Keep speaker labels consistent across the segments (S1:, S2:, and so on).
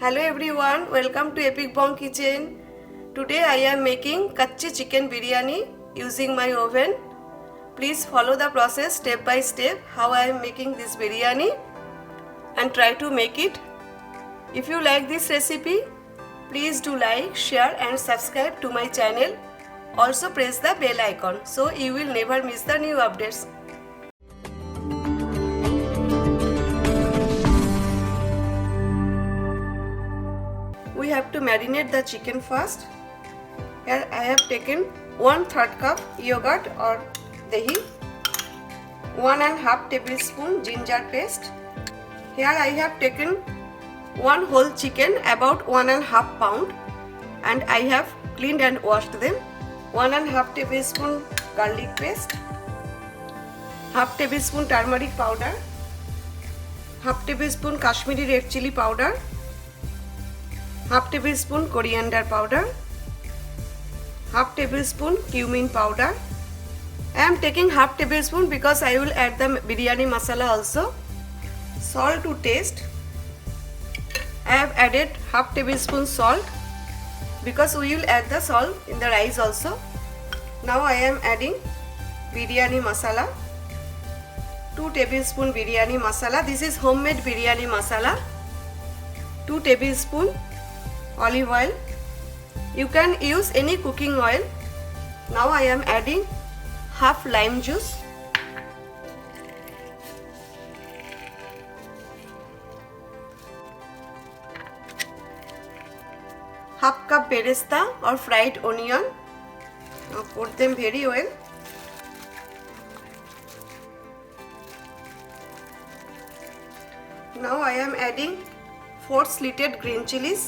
S1: Hello everyone, welcome to Epic Bomb Kitchen. Today I am making Kacchi chicken biryani using my oven. Please follow the process step by step how I am making this biryani and try to make it. If you like this recipe, please do like, share and subscribe to my channel. Also press the bell icon so you will never miss the new updates. We have to marinate the chicken first. Here I have taken 1/3 cup yogurt or dahi, 1½ tablespoon ginger paste. Here I have taken one whole chicken about 1½ pound and I have cleaned and washed them. 1½ tablespoon garlic paste, ½ tablespoon turmeric powder, ½ tablespoon Kashmiri red chili powder, ½ tablespoon coriander powder, ½ tablespoon cumin powder. I am taking ½ tablespoon because I will add the biryani masala also. Salt to taste. I have added ½ tablespoon salt because we will add the salt in the rice also. Now I am adding biryani masala. 2 tablespoon biryani masala. This is homemade biryani masala. 2 tablespoon olive oil. You can use any cooking oil. Now I am adding half lime juice. Half cup beresta or fried onion. Now coat them very well. Now I am adding 4 slitted green chilies,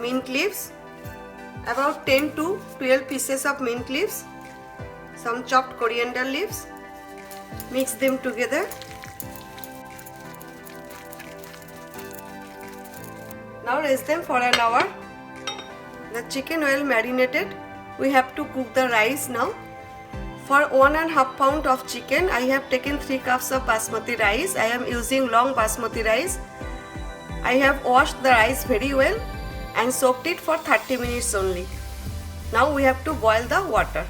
S1: mint leaves, about 10 to 12 pieces of mint leaves, some chopped coriander leaves. Mix them together. Now rest them for an hour. The chicken well marinated. We have to cook the rice now. For 1½ pound of chicken, I have taken 3 cups of basmati rice. I am using long basmati rice. I have washed the rice very well and soaked it for 30 minutes only. Now we have to boil the water.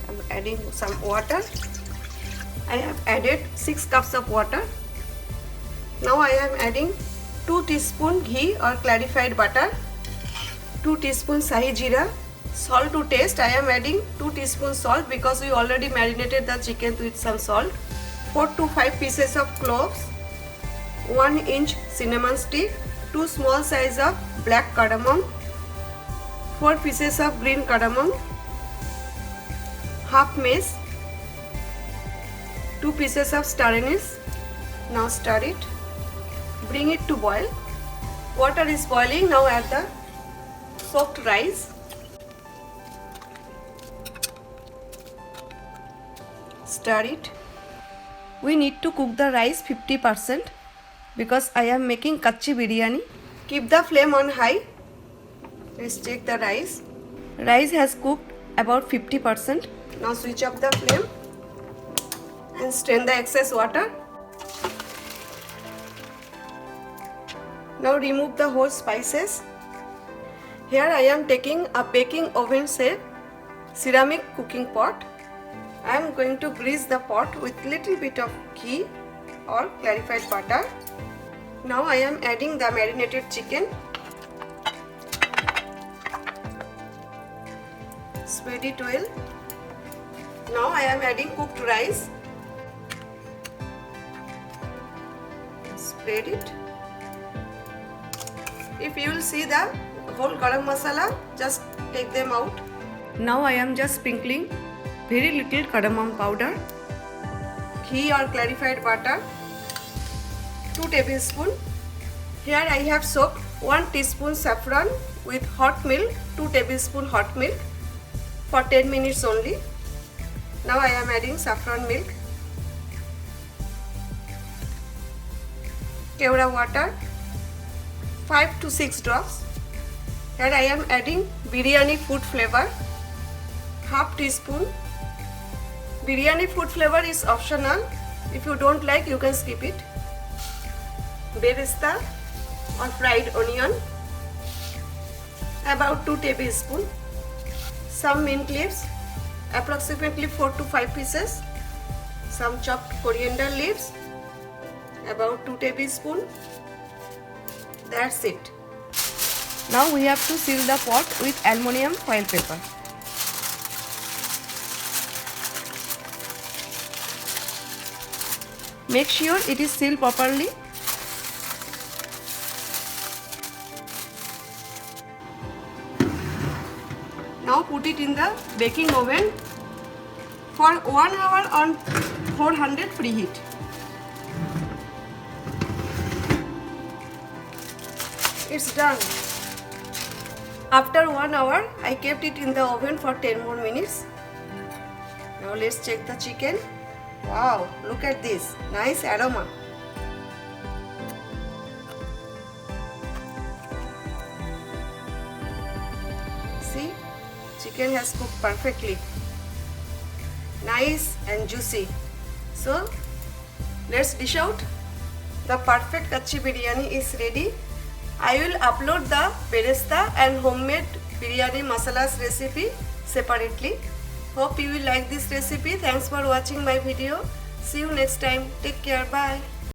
S1: I am adding some water. I have added 6 cups of water. Now I am adding 2 teaspoon ghee or clarified butter, 2 teaspoon sahi jeera, salt to taste. I am adding 2 teaspoon salt because we already marinated the chicken with some salt, 4 to 5 pieces of cloves, 1 inch cinnamon stick, 2 small size of black cardamom, 4 pieces of green cardamom, half mace, 2 pieces of star anise. Now stir it. Bring it to boil. Water is boiling. Now add the soaked rice. Stir it. We need to cook the rice 50% because I am making Kacchi biryani. Keep the flame on high. Let's check the rice. Rice has cooked about 50%. Now switch off the flame and strain the excess water. Now remove the whole spices. Here I am taking a baking oven safe ceramic cooking pot. I am going to grease the pot with little bit of ghee or clarified butter. Now I am adding the marinated chicken. Spread it well. Now I am adding cooked rice. Spread it. If you will see the whole garam masala, just take them out. Now I am just sprinkling very little cardamom powder, ghee or clarified butter, 2 tablespoons. Here I have soaked 1 teaspoon saffron with hot milk, 2 tablespoons hot milk for 10 minutes only. Now I am adding saffron milk, kevra water, 5 to 6 drops. Here I am adding biryani food flavor, ½ teaspoon. Biryani food flavor is optional. If you don't like, you can skip it. Beresta or fried onion, about 2 tablespoons, some mint leaves, approximately 4 to 5 pieces, some chopped coriander leaves, about 2 tablespoons. That's it. Now we have to seal the pot with aluminium foil paper. Make sure it is sealed properly. Now put it in the baking oven for 1 hour on 400 preheat. It's done. After 1 hour, I kept it in the oven for 10 more minutes. Now let's check the chicken. Wow, look at this. Nice aroma. See, chicken has cooked perfectly. Nice and juicy. So, let's dish out. The perfect Kachhi biryani is ready. I will upload the beresta and homemade biryani masalas recipe separately. Hope you will like this recipe. Thanks for watching my video. See you next time. Take care. Bye.